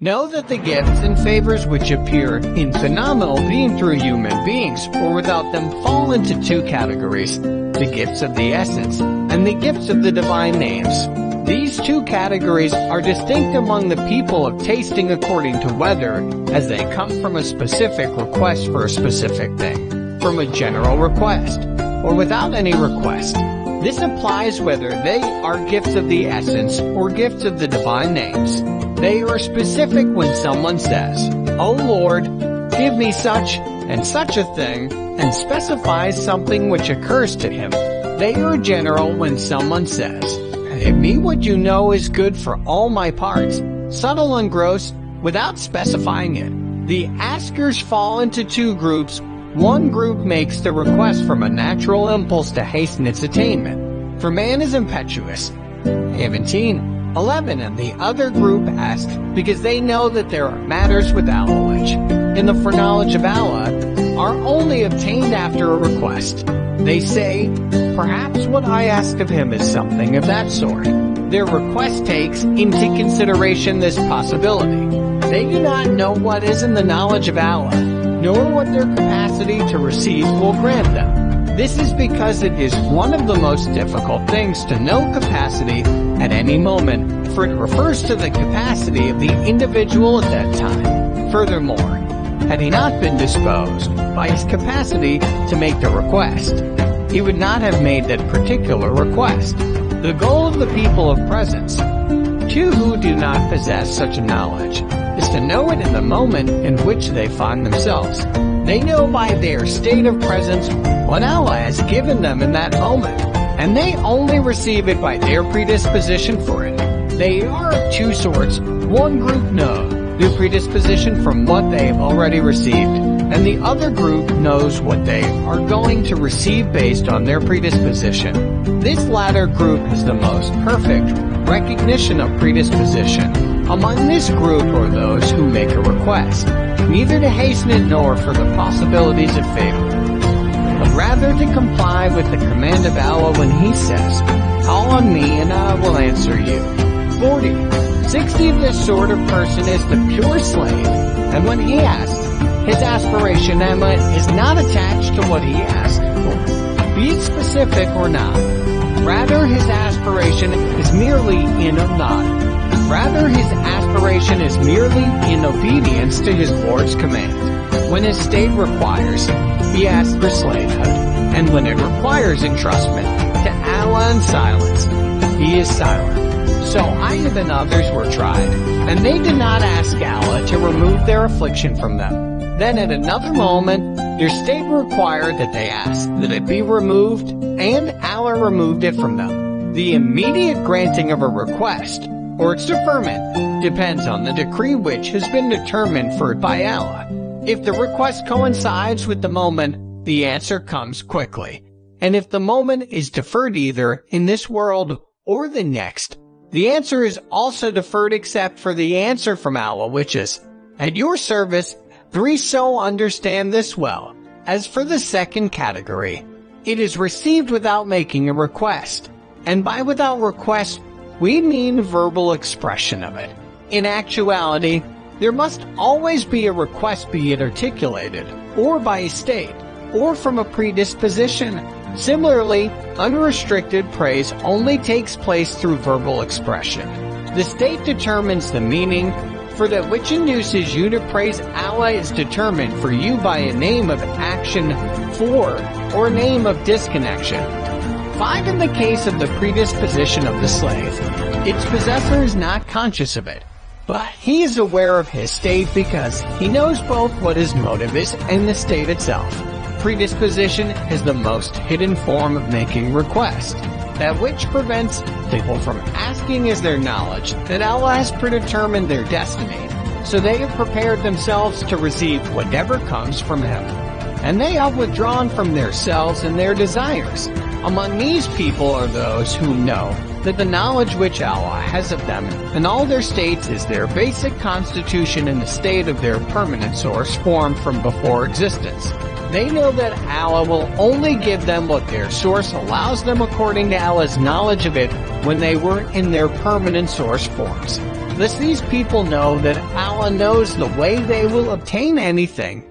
Know that the gifts and favors which appear in phenomenal being through human beings or without them fall into two categories, the gifts of the essence and the gifts of the divine names. These two categories are distinct among the people of tasting according to whether, as they come from a specific request for a specific thing, from a general request, or without any request. This applies whether they are gifts of the essence or gifts of the divine names. They are specific when someone says, "O Lord, give me such and such a thing," and specifies something which occurs to him. They are general when someone says, "Give me what you know is good for all my parts," subtle and gross, without specifying it. The askers fall into two groups. One group makes the request from a natural impulse to hasten its attainment, for man is impetuous. 17:11, and the other group asks because they know that there are matters with Allah which, in the foreknowledge of Allah, are only obtained after a request. They say, "Perhaps what I ask of him is something of that sort." Their request takes into consideration this possibility. They do not know what is in the knowledge of Allah, nor what their capacity to receive will grant them. This is because it is one of the most difficult things to know capacity at any moment, for it refers to the capacity of the individual at that time. Furthermore, had he not been disposed by his capacity to make the request, he would not have made that particular request. The goal of the people of presence, two who do not possess such a knowledge, is to know it in the moment in which they find themselves. They know by their state of presence what Allah has given them in that moment, and they only receive it by their predisposition for it. They are of two sorts. One group know their predisposition from what they have already received, and the other group knows what they are going to receive based on their predisposition. This latter group has the most perfect recognition of predisposition. Among this group are those who make a request, neither to hasten it nor for the possibilities of favor, but rather to comply with the command of Allah when He says, "Call on me and I will answer you." 40. 60. This sort of person is the pure slave, and when he asks, his aspiration is not attached to what he asked for, be it specific or not. Rather, his aspiration is merely in obedience to his Lord's command. When his state requires, he asks for slavehood, and when it requires entrustment to Allah and silence, he is silent. So Ayub and others were tried, and they did not ask Allah to remove their affliction from them. Then at another moment, their state required that they ask that it be removed, and Allah removed it from them. The immediate granting of a request, or its deferment, depends on the decree which has been determined for it by Allah. If the request coincides with the moment, the answer comes quickly. And if the moment is deferred either in this world or the next, the answer is also deferred except for the answer from Allah, which is, "At your service." 3. So understand this well. As for the second category, it is received without making a request. And by without request, we mean verbal expression of it. In actuality, there must always be a request, be it articulated, or by a state, or from a predisposition. Similarly, unrestricted praise only takes place through verbal expression. The state determines the meaning, for that which induces you to praise Allah is determined for you by a name of action for, or a name of disconnection. 5. In the case of the predisposition of the slave, its possessor is not conscious of it, but he is aware of his state because he knows both what his motive is and the state itself. Predisposition is the most hidden form of making request. That which prevents people from asking is their knowledge that Allah has predetermined their destiny, so they have prepared themselves to receive whatever comes from Him, and they have withdrawn from themselves and their desires. Among these people are those who know that the knowledge which Allah has of them in all their states is their basic constitution and the state of their permanent source formed from before existence. They know that Allah will only give them what their source allows them according to Allah's knowledge of it when they were in their permanent source forms. Thus these people know that Allah knows the way they will obtain anything.